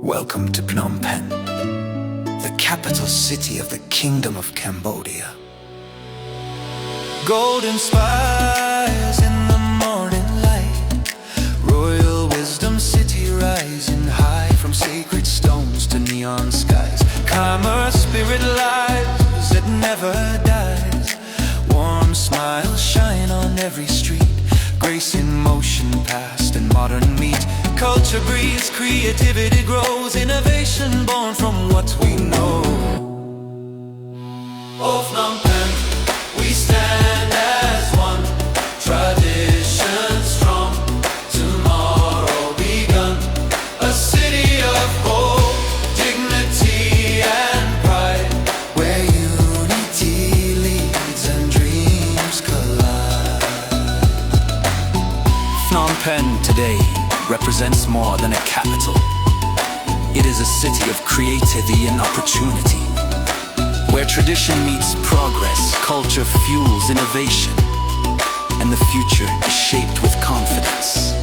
Welcome to Phnom Penh, the capital city of the Kingdom of Cambodia. Golden spires in the morning light, royal wisdom city rising high from sacred stones to neon skies. Commerce spirit lives that never dies, warm smiles shine on every street, grace in motion past and modern meet. Culture breathes, creativity grows, innovation born from what we know. Oh Phnom Penh, we stand as one, tradition strong, tomorrow begun. A city of hope, dignity and pride, where unity leads and dreams collide. Phnom Penh today represents more than a capital. It is a city of creativity and opportunity, where tradition meets progress, culture fuels innovation, and the future is shaped with confidence.